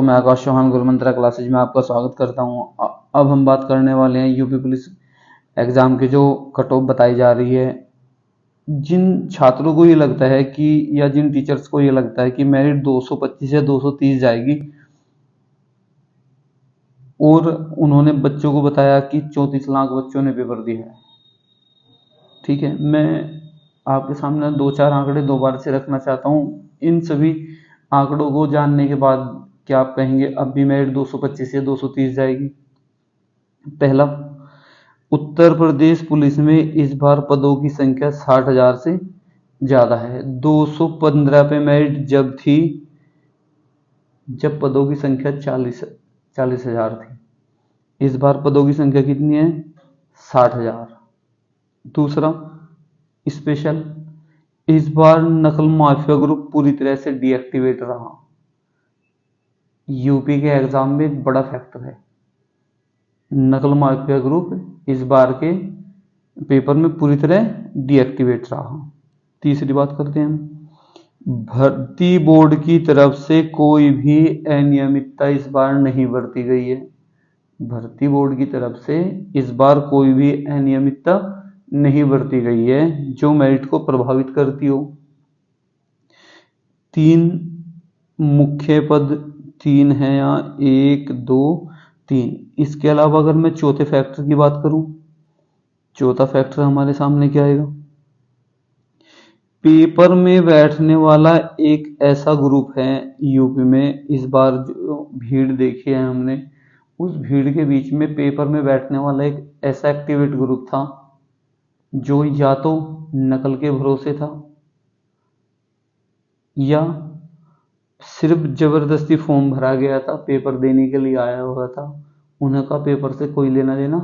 दोस्तों, मैं आकाश चौहान गुरुमंत्रा क्लासेज में आपका स्वागत करता हूं। अब हम बात करने वाले हैं यूपी पुलिस एग्जाम की जो कट ऑफ बताई जा रही है। जिन छात्रों को ये लगता है कि या जिन टीचर्स को ये लगता है कि मेरिट 225 या 230 जाएगी, और उन्होंने बच्चों को बताया कि 34 लाख बच्चों ने पेपर दिया है। ठीक है, मैं आपके सामने 2-4 आंकड़े दोबारा से रखना चाहता हूँ। इन सभी आंकड़ों को जानने के बाद क्या आप कहेंगे अब भी मेरिट 225 या 230 जाएगी? पहला, उत्तर प्रदेश पुलिस में इस बार पदों की संख्या 60,000 से ज्यादा है। 215 पे मेरिट जब थी जब पदों की संख्या 40,000 थी। इस बार पदों की संख्या कितनी है? 60,000। दूसरा, स्पेशल, इस बार नकल माफिया ग्रुप पूरी तरह से डीएक्टिवेट रहा। यूपी के एग्जाम में एक बड़ा फैक्टर है। नकल माफिया ग्रुप इस बार के पेपर में पूरी तरह डीएक्टिवेट रहा। तीसरी बात करते हैं, भर्ती बोर्ड की तरफ से कोई भी अनियमितता इस बार नहीं बरती गई है। भर्ती बोर्ड की तरफ से इस बार कोई भी अनियमितता नहीं बरती गई है जो मेरिट को प्रभावित करती हो। 3 मुख्य पद 3 है यहाँ, 1 2 3। इसके अलावा अगर मैं चौथे फैक्टर की बात करूं, चौथा फैक्टर हमारे सामने क्या आएगा? पेपर में बैठने वाला एक ऐसा ग्रुप है यूपी में। इस बार जो भीड़ देखी है हमने, उस भीड़ के बीच में पेपर में बैठने वाला एक ऐसा एक्टिवेट ग्रुप था जो या तो नकल के भरोसे था या सिर्फ जबरदस्ती फॉर्म भरा गया था, पेपर देने के लिए आया हुआ था। उनका पेपर से कोई लेना देना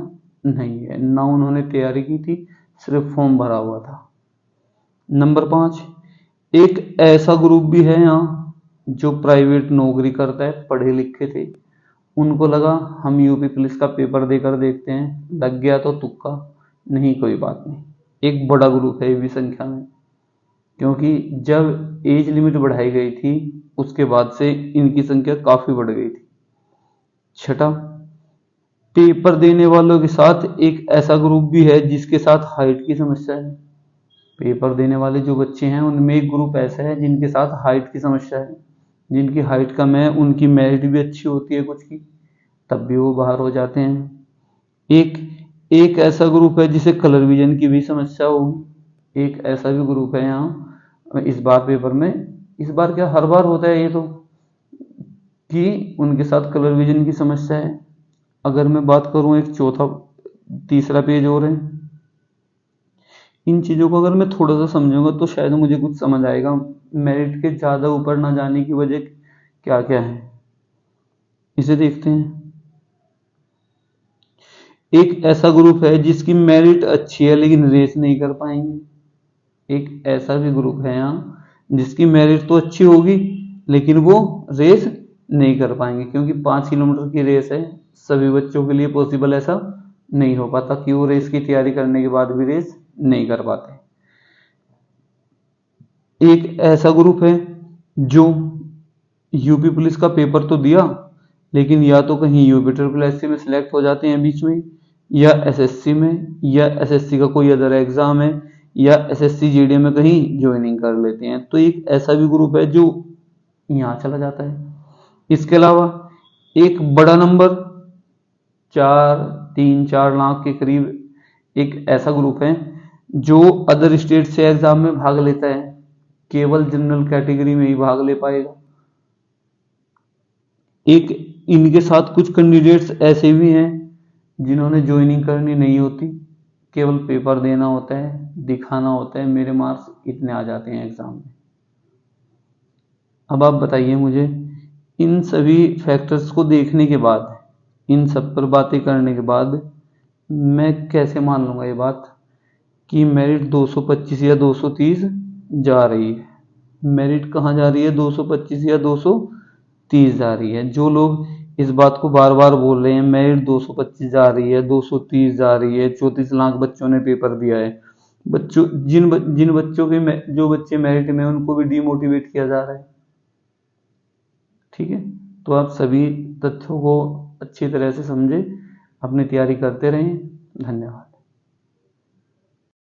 नहीं है, ना उन्होंने तैयारी की थी, सिर्फ फॉर्म भरा हुआ था। नंबर 5, एक ऐसा ग्रुप भी है यहाँ जो प्राइवेट नौकरी करता है, पढ़े लिखे थे। उनको लगा हम यूपी पुलिस का पेपर देकर देखते हैं, लग गया तो तुक्का, नहीं कोई बात नहीं। एक बड़ा ग्रुप है ये भी संख्या में, क्योंकि जब एज लिमिट बढ़ाई गई थी उसके बाद से इनकी संख्या काफी बढ़ गई थी। छठा, पेपर देने वालों के साथ एक ऐसा ग्रुप भी है जिसके साथ हाइट की समस्या है। पेपर देने वाले जो बच्चे हैं उनमें एक ग्रुप ऐसा है जिनके साथ हाइट की समस्या है। जिनकी हाइट कम है, उनकी मेरिट भी अच्छी होती है कुछ की, तब भी वो बाहर हो जाते हैं। एक ऐसा ग्रुप है जिसे कलर विजन की भी समस्या होगी। एक ऐसा भी ग्रुप है यहाँ इस बार पेपर में। इस बार क्या, हर बार होता है ये तो, कि उनके साथ कलर विजन की समस्या है। अगर मैं बात करूं, एक तीसरा पेज और है। इन चीजों को अगर मैं थोड़ा सा समझूंगा तो शायद मुझे कुछ समझ आएगा मेरिट के ज्यादा ऊपर ना जाने की वजह क्या क्या है। इसे देखते हैं। एक ऐसा ग्रुप है जिसकी मेरिट अच्छी है लेकिन रेस नहीं कर पाएंगे। एक ऐसा भी ग्रुप है यहाँ जिसकी मेरिट तो अच्छी होगी लेकिन वो रेस नहीं कर पाएंगे, क्योंकि 5 किलोमीटर की रेस है। सभी बच्चों के लिए पॉसिबल ऐसा नहीं हो पाता कि वो रेस की तैयारी करने के बाद भी रेस नहीं कर पाते। एक ऐसा ग्रुप है जो यूपी पुलिस का पेपर तो दिया लेकिन या तो कहीं यूपी ट्रिपल एससी में सिलेक्ट हो जाते हैं बीच में, या एसएससी में, या एसएससी का कोई अदर एग्जाम है, या एसएससी जीडी में कहीं ज्वाइनिंग कर लेते हैं। तो एक ऐसा भी ग्रुप है जो यहाँ चला जाता है। इसके अलावा एक बड़ा नंबर 3-4 लाख के करीब एक ऐसा ग्रुप है जो अदर स्टेट से एग्जाम में भाग लेता है, केवल जनरल कैटेगरी में ही भाग ले पाएगा। एक इनके साथ कुछ कैंडिडेट्स ऐसे भी हैं जिन्होंने ज्वाइनिंग करनी नहीं होती, केवल पेपर देना होता है, दिखाना होता है मेरे मार्क्स इतने आ जाते हैं एग्जाम में। अब आप बताइए मुझे, इन सभी फैक्टर्स को देखने के बाद, इन सब पर बातें करने के बाद मैं कैसे मान लूंगा ये बात कि मेरिट 225 या 230 जा रही है? मेरिट कहाँ जा रही है? 225 या 230 जा रही है। जो लोग इस बात को बार बार बोल रहे हैं मेरिट 225 जा रही है, 230 जा रही है, 34 लाख बच्चों ने पेपर दिया है, बच्चों जिन बच्चों के जो बच्चे मेरिट में उनको भी डिमोटिवेट किया जा रहा है। ठीक है, तो आप सभी तथ्यों को अच्छी तरह से समझें, अपनी तैयारी करते रहें। धन्यवाद।